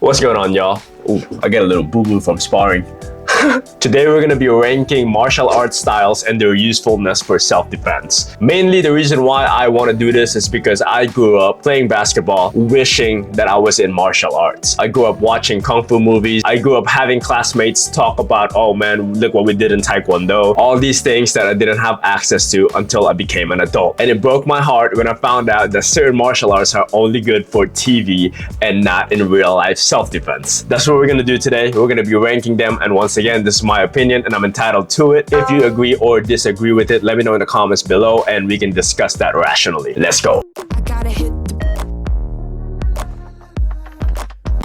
What's going on, y'all? Ooh, I get a little boo-boo from sparring. Today we're going to be ranking martial arts styles and their usefulness for self-defense. Mainly the reason why I want to do this is because I grew up playing basketball wishing that I was in martial arts. I grew up watching kung fu movies. I grew up having classmates talk about, oh man, look what we did in Taekwondo. All these things that I didn't have access to until I became an adult. And it broke my heart when I found out that certain martial arts are only good for TV and not in real life self-defense. That's what we're going to do today. We're going to be ranking them, and once again, this is my opinion and I'm entitled to it. If you agree or disagree with it, let me know in the comments below and we can discuss that rationally. Let's go.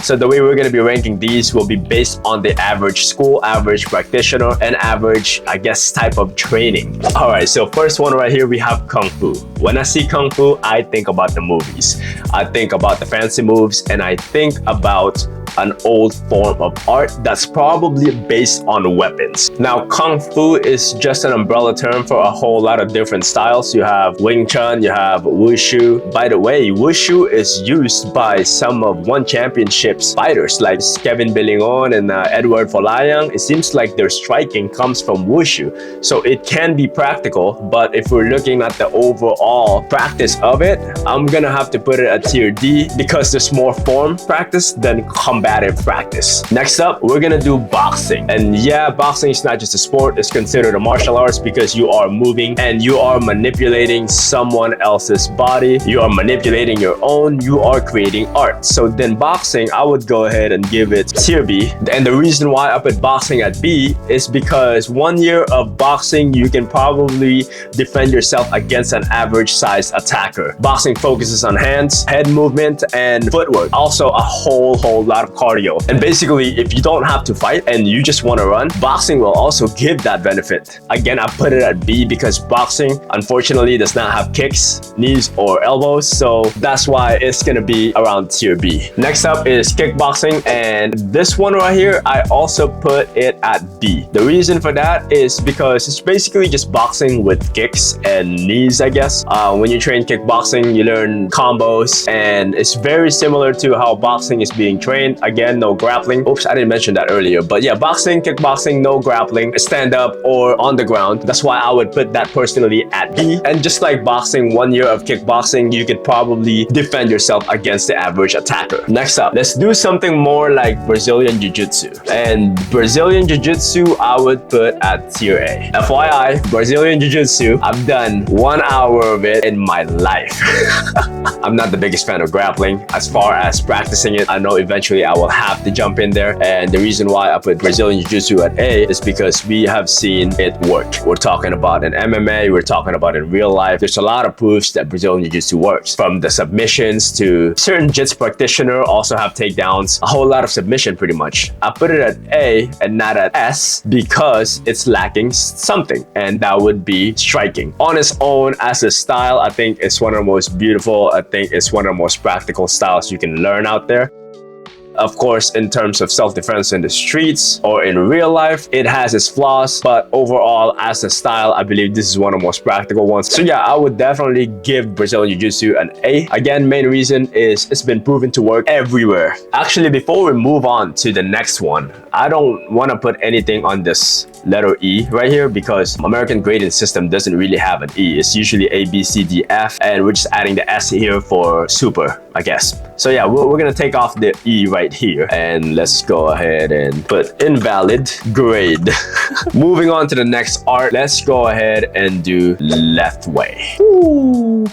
So the way we're going to be ranking these will be based on the average school, average practitioner, and average, I guess, type of training. Alright, so first one right here, we have Kung Fu. When I see Kung Fu, I think about the movies. I think about the fancy moves, and I think about an old form of art that's probably based on weapons. Now, Kung Fu is just an umbrella term for a whole lot of different styles. You have Wing Chun, you have Wushu. By the way, Wushu is used by some of One Championship's fighters like Kevin Bilingon and Edward Folayang. It seems like their striking comes from Wushu. So it can be practical, but if we're looking at the overall practice of it, I'm gonna have to put it at tier D because there's more form practice than combative practice. Next up, we're gonna do boxing. And yeah, boxing is not just a sport, it's considered a martial arts because you are moving and you are manipulating someone else's body. You are manipulating your own, you are creating art. So then boxing, I would go ahead and give it tier B. And the reason why I put boxing at B is because 1 year of boxing, you can probably defend yourself against an average sized attacker. Boxing focuses on hands, head movement, and footwork. Also a whole lot of cardio. And basically, if you don't have to fight and you just want to run, boxing will also give that benefit. Again, I put it at B because boxing, unfortunately, does not have kicks, knees, or elbows. So that's why it's gonna be around tier B. Next up is kickboxing, and this one right here, I also put it at B. The reason for that is because it's basically just boxing with kicks and knees, I guess. When you train kickboxing, you learn combos, and it's very similar to how boxing is being trained. Again, no grappling. Oops, I didn't mention that earlier. But yeah, boxing, kickboxing, no grappling, stand up or on the ground. That's why I would put that personally at B. And just like boxing, 1 year of kickboxing, you could probably defend yourself against the average attacker. Next up, let's do something more like Brazilian Jiu-Jitsu. And Brazilian Jiu-Jitsu, I would put at tier A. FYI, Brazilian Jiu-Jitsu, I've done 1 hour of it in my life. I'm not the biggest fan of grappling. As far as practicing it, I know eventually I will have to jump in there. And the reason why I put Brazilian Jiu-Jitsu at A is because we have seen it work. We're talking about in MMA, we're talking about in real life. There's a lot of proofs that Brazilian Jiu-Jitsu works. From the submissions to certain Jits practitioner also have takedowns. A whole lot of submission pretty much. I put it at A and not at S because it's lacking something, and that would be striking. On its own as a style, I think it's one of the most beautiful. I think it's one of the most practical styles you can learn out there. Of course, in terms of self-defense in the streets or in real life, it has its flaws, but overall, as a style, I believe this is one of the most practical ones. So yeah, I would definitely give Brazilian Jiu-Jitsu an A. Again, main reason is it's been proven to work everywhere. Actually, before we move on to the next one, I don't want to put anything on this letter E right here because American grading system doesn't really have an E. It's usually A, B, C, D, F, and we're just adding the S here for super, I guess. So yeah, we're gonna take off the E right here and let's go ahead and put invalid grade. Moving on to the next art, let's go ahead and do Lethwei.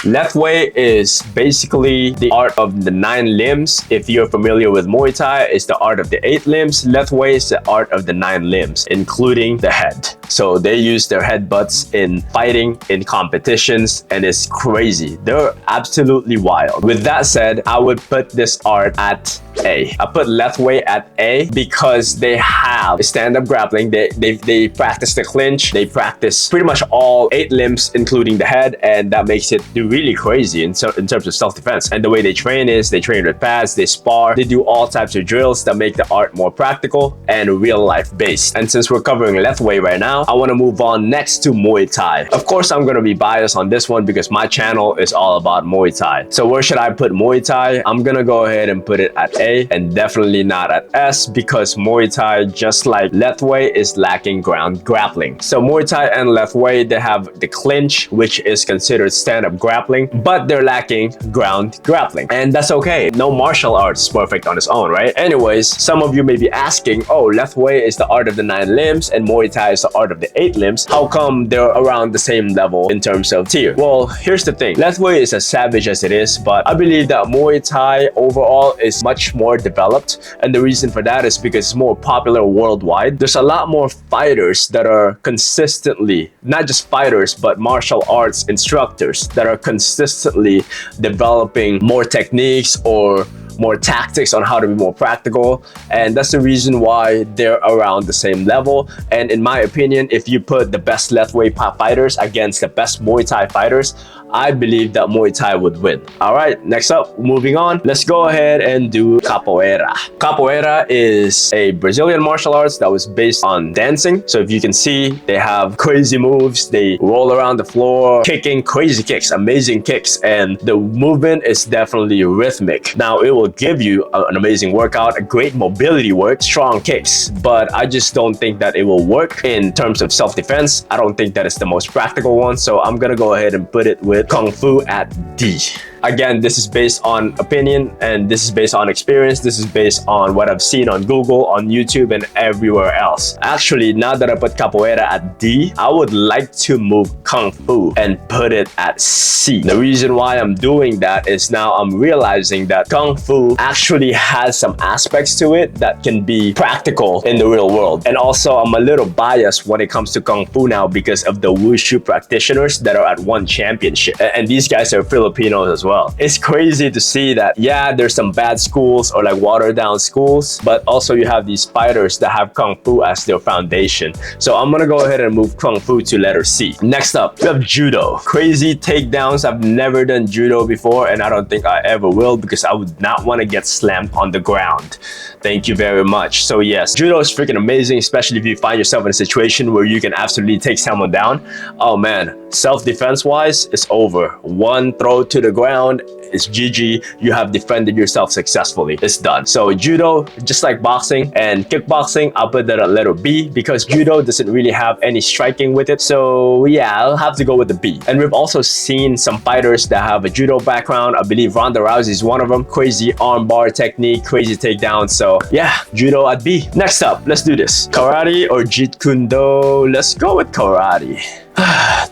Lethwei is basically the art of the 9 limbs. If you're familiar with Muay Thai, it's the art of the 8 limbs. Lethwei is the art of the 9 limbs, including the head. So they use their headbutts in fighting, in competitions, and it's crazy. They're absolutely wild. With that said, I would put this art at A. I put Lethwei at A because they have stand-up grappling. They practice the clinch. They practice pretty much all 8 limbs, including the head, and that makes it really crazy in terms of self-defense. And the way they train is they train with pads, they spar, they do all types of drills that make the art more practical and real-life based. And since we're covering Lethwei right now, now, I want to move on next to Muay Thai. Of course, I'm going to be biased on this one because my channel is all about Muay Thai. So where should I put Muay Thai? I'm going to go ahead and put it at A and definitely not at S because Muay Thai, just like Lethwei, is lacking ground grappling. So Muay Thai and Lethwei, they have the clinch, which is considered stand-up grappling, but they're lacking ground grappling. And that's okay. No martial arts is perfect on its own, right? Anyways, some of you may be asking, oh, Lethwei is the art of the 9 limbs and Muay Thai is the art of the 8 limbs. How come they're around the same level in terms of tier? Well, here's the thing. Lethwei is as savage as it is, but I believe that Muay Thai overall is much more developed. And the reason for that is because it's more popular worldwide. There's a lot more fighters that are consistently, not just fighters, but martial arts instructors that are consistently developing more techniques or more tactics on how to be more practical, and that's the reason why they're around the same level. And in my opinion, if you put the best Lethwei fighters against the best Muay Thai fighters, I believe that Muay Thai would win. All right, next up, moving on, let's go ahead and do Capoeira. Capoeira is a Brazilian martial arts that was based on dancing. So if you can see, they have crazy moves. They roll around the floor, kicking crazy kicks, amazing kicks, and the movement is definitely rhythmic. Now, it will give you an amazing workout, a great mobility work, strong kicks, but I just don't think that it will work in terms of self-defense. I don't think that it's the most practical one. So I'm gonna go ahead and put it with Kung Fu at D. Again, this is based on opinion and this is based on experience. This is based on what I've seen on Google, on YouTube, and everywhere else. Actually, now that I put Capoeira at D, I would like to move Kung Fu and put it at C. The reason why I'm doing that is now I'm realizing that Kung Fu actually has some aspects to it that can be practical in the real world. And also, I'm a little biased when it comes to Kung Fu now because of the Wushu practitioners that are at one championship. And these guys are Filipinos as well. It's crazy to see that, yeah, there's some bad schools or like watered down schools, but also you have these fighters that have Kung Fu as their foundation. So I'm gonna go ahead and move Kung Fu to letter C. Next up, we have Judo. Crazy takedowns. I've never done Judo before and I don't think I ever will because I would not want to get slammed on the ground. Thank you very much. So yes, Judo is freaking amazing, especially if you find yourself in a situation where you can absolutely take someone down. Oh man, self-defense wise, it's over. One throw to the ground, it's GG. You have defended yourself successfully. It's done. So Judo, just like boxing and kickboxing, I'll put that at letter B because Judo doesn't really have any striking with it. So yeah, I'll have to go with the B. And we've also seen some fighters that have a Judo background. I believe Ronda Rousey is one of them. Crazy armbar technique, crazy takedown. So yeah, Judo at B. Next up, let's do this. Karate or Jeet Kune Do? Let's go with karate.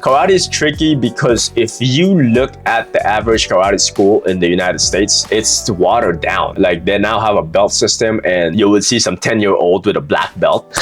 Karate is tricky because if you look at the average karate school in the United States, it's watered down. Like they now have a belt system and you would see some 10-year-old with a black belt.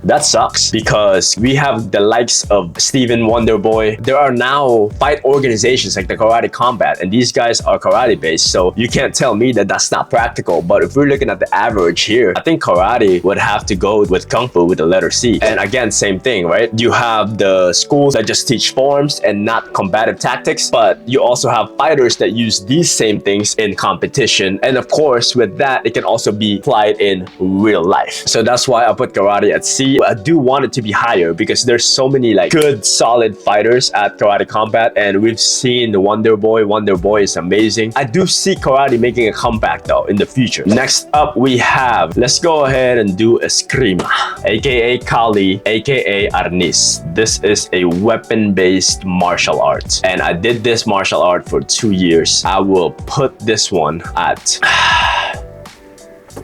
That sucks because we have the likes of Steven Wonderboy. There are now fight organizations like the Karate Combat and these guys are karate based. So you can't tell me that that's not practical. But if we're looking at the average here, I think karate would have to go with Kung Fu with the letter C. And again, same thing, right? You have the school that just teach forms and not combative tactics, but you also have fighters that use these same things in competition. And of course, with that, it can also be applied in real life. So that's why I put karate at C. I do want it to be higher because there's so many like good, solid fighters at Karate Combat, and we've seen the Wonder Boy. Wonder Boy is amazing. I do see karate making a comeback though in the future. Next up, we have, let's go ahead and do Eskrima, aka Kali, aka Arnis. This is a weapon-based martial art and I did this martial art for 2 years. I will put this one at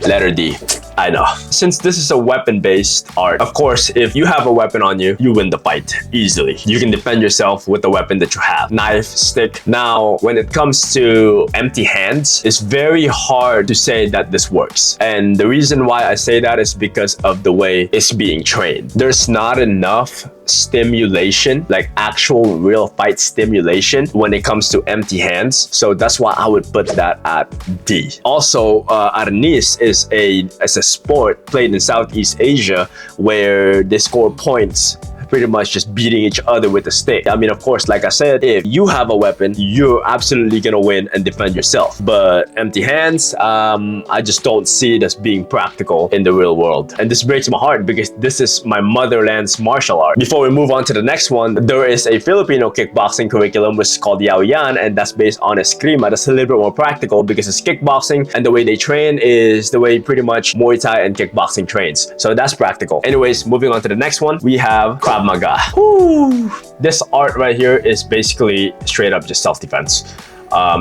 letter D. I know. Since this is a weapon-based art, of course, if you have a weapon on you, you win the fight easily. You can defend yourself with the weapon that you have. Knife, stick. Now, when it comes to empty hands, it's very hard to say that this works. And the reason why I say that is because of the way it's being trained. There's not enough stimulation, like actual real fight stimulation when it comes to empty hands. So that's why I would put that at D. Also, Arnis is a sport played in Southeast Asia where they score points pretty much just beating each other with a stick. I mean, of course, like I said, if you have a weapon, you're absolutely gonna win and defend yourself. But empty hands, I just don't see it as being practical in the real world. And this breaks my heart because this is my motherland's martial art. Before we move on to the next one, there is a Filipino kickboxing curriculum which is called Yaoyan, and that's based on Eskrima. That's a little bit more practical because it's kickboxing, and the way they train is the way pretty much Muay Thai and kickboxing trains. So that's practical. Anyways, moving on to the next one, we have Krav Maga. Woo! This art right here is basically straight up just self-defense.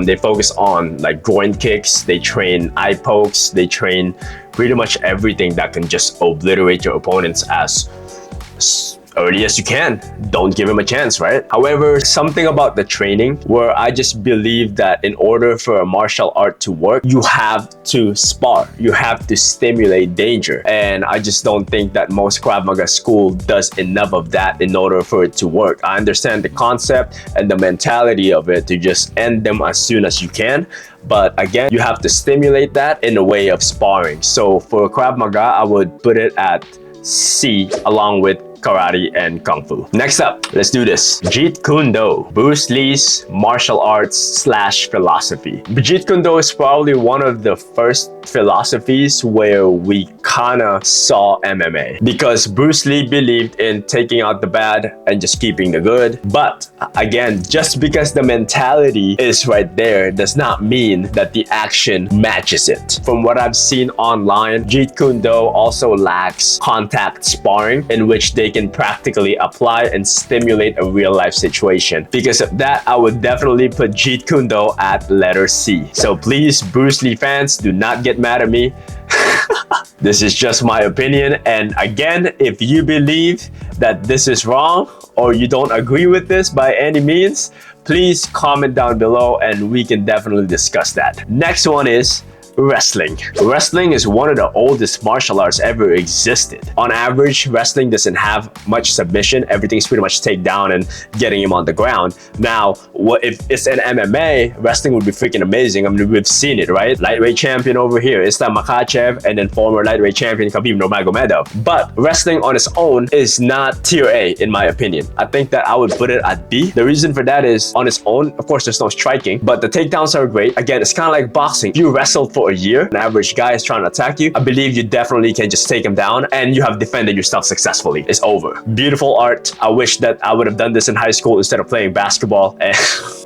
They focus on like groin kicks, they train eye pokes, they train pretty much everything that can just obliterate your opponents as early as you can. Don't give him a chance, right? However, something about the training where I just believe that in order for a martial art to work, you have to spar, you have to stimulate danger. And I just don't think that most Krav Maga school does enough of that in order for it to work. I understand the concept and the mentality of it to just end them as soon as you can. But again, you have to stimulate that in a way of sparring. So for Krav Maga, I would put it at C along with karate and kung fu. Next up, let's do this. Jeet Kune Do, Bruce Lee's martial arts slash philosophy. Jeet Kune Do is probably one of the first philosophies where we kind of saw MMA, because Bruce Lee believed in taking out the bad and just keeping the good. But again, just because the mentality is right there does not mean that the action matches it. From what I've seen online, Jeet Kune Do also lacks contact sparring in which they can practically apply and stimulate a real life situation. Because of that, I would definitely put Jeet Kune Do at letter C. So please, Bruce Lee fans, do not get mad at me. This is just my opinion, and again, if you believe that this is wrong or you don't agree with this by any means, please comment down below and we can definitely discuss that. Next one is wrestling. Wrestling is one of the oldest martial arts ever existed. On average, wrestling doesn't have much submission. Everything's pretty much takedown and getting him on the ground. Now, what if it's an MMA, wrestling would be freaking amazing. I mean, we've seen it, right? Lightweight champion over here, Islam Makhachev, and then former lightweight champion Khabib Nurmagomedov. But wrestling on its own is not tier A, in my opinion. I think that I would put it at B. The reason for that is, on its own, of course, there's no striking, but the takedowns are great. Again, it's kind of like boxing. If you wrestled for a year, an average guy is trying to attack you, I believe you definitely can just take him down and you have defended yourself successfully. It's over. Beautiful art. I wish that I would have done this in high school instead of playing basketball. And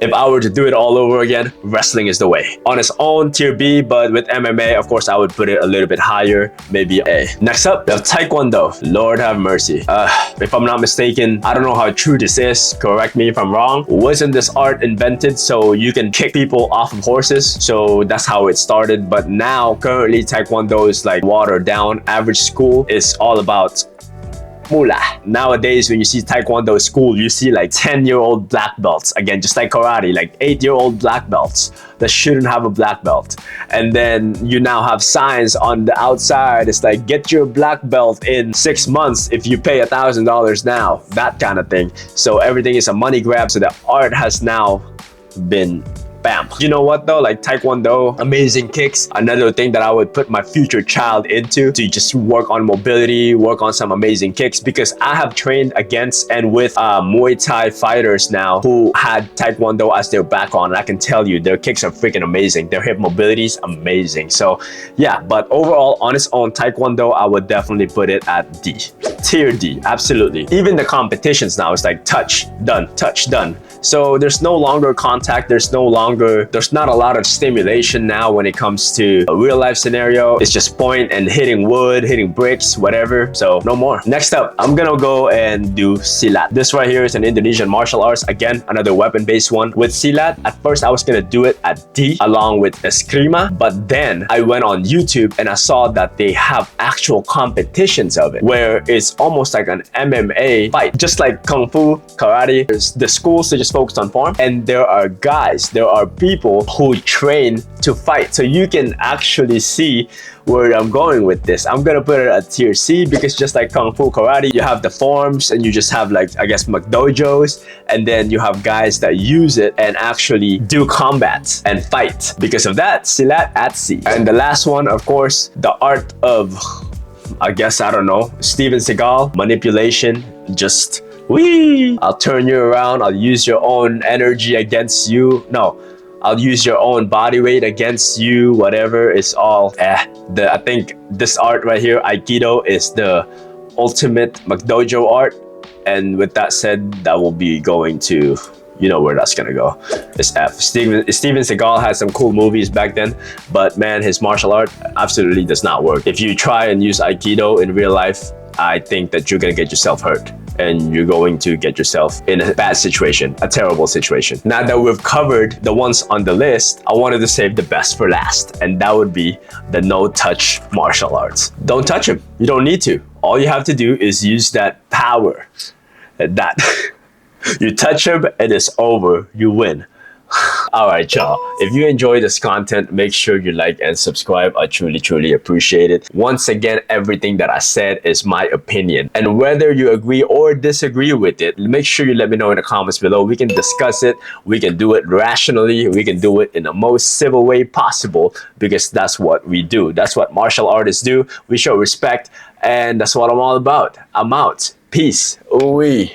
if I were to do it all over again, wrestling is the way. On its own, tier B, but with MMA, of course, I would put it a little bit higher, maybe A. Next up, we have Taekwondo. Lord have mercy. If I'm not mistaken, I don't know how true this is, correct me if I'm wrong. Wasn't this art invented so you can kick people off of horses? So that's how it started. But now, currently, Taekwondo is like watered down. Average school is all about moolah. Nowadays, when you see Taekwondo school, you see like 10-year-old black belts. Again, just like karate, like 8-year-old black belts that shouldn't have a black belt. And then you now have signs on the outside. It's like, get your black belt in 6 months if you pay $1,000 now. That kind of thing. So everything is a money grab. So the art has now been bam. You know what though? Like Taekwondo, amazing kicks. Another thing that I would put my future child into to just work on mobility, work on some amazing kicks, because I have trained against and with Muay Thai fighters now who had Taekwondo as their background. And I can tell you their kicks are freaking amazing. Their hip mobility is amazing. So yeah, but overall on its own, Taekwondo, I would definitely put it at D. Tier D, absolutely. Even the competitions now is like touch, done, touch, done. So there's no longer contact, there's not a lot of stimulation now when it comes to a real life scenario. It's just point and hitting wood, hitting bricks, whatever. So no more. Next up, I'm gonna go and do Silat. This right here is an Indonesian martial arts. Again, another weapon-based one. With Silat, at first I was gonna do it at D along with Eskrima, but then I went on YouTube and I saw that they have actual competitions of it, where it's almost like an MMA fight, just like Kung Fu, Karate. The schools, they just focused on form, and there are guys, there are people who train to fight. So you can actually see where I'm going with this. I'm gonna put it at tier C because just like Kung Fu, Karate, you have the forms and you just have like, I guess, McDojos, and then you have guys that use it and actually do combat and fight. Because of that, Silat at C. And the last one, of course, the art of, I guess, I don't know, Steven Seagal, manipulation, just Wee! I'll turn you around. I'll use your own energy against you. No, I'll use your own body weight against you. Whatever. It's all. I think this art right here, Aikido, is the ultimate McDojo art. And with that said, that will be going to, you know where that's gonna go. It's F. Steven Seagal had some cool movies back then, but man, his martial art absolutely does not work. If you try and use Aikido in real life, I think that you're gonna get yourself hurt. And you're going to get yourself in a bad situation, a terrible situation. Now that we've covered the ones on the list, I wanted to save the best for last, and that would be the no-touch martial arts. Don't touch them. You don't need to. All you have to do is use that power. That you touch them and it's over. You win. All right, y'all. If you enjoy this content, make sure you like and subscribe. I truly appreciate it. Once again, everything that I said is my opinion. And whether you agree or disagree with it, make sure you let me know in the comments below. We can discuss it. We can do it rationally. We can do it in the most civil way possible, because that's what we do. That's what martial artists do. We show respect, and that's what I'm all about. I'm out. Peace. Ooh-wee.